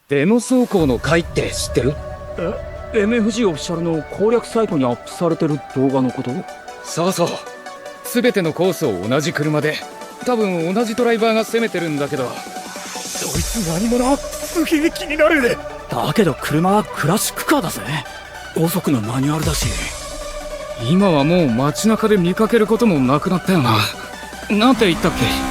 デモ走行の回って知ってる？MFG オフィシャルの攻略サイトにアップされてる動画のこと？そうそう。全てのコースを同じ車で、多分同じドライバーが攻めてるんだけど。そいつ何者？すげえ気になる。だけど車はクラシックカーだぜ。5速のマニュアルだし。今はもう街中で見かけることもなくなったよな。なんて言ったっけ？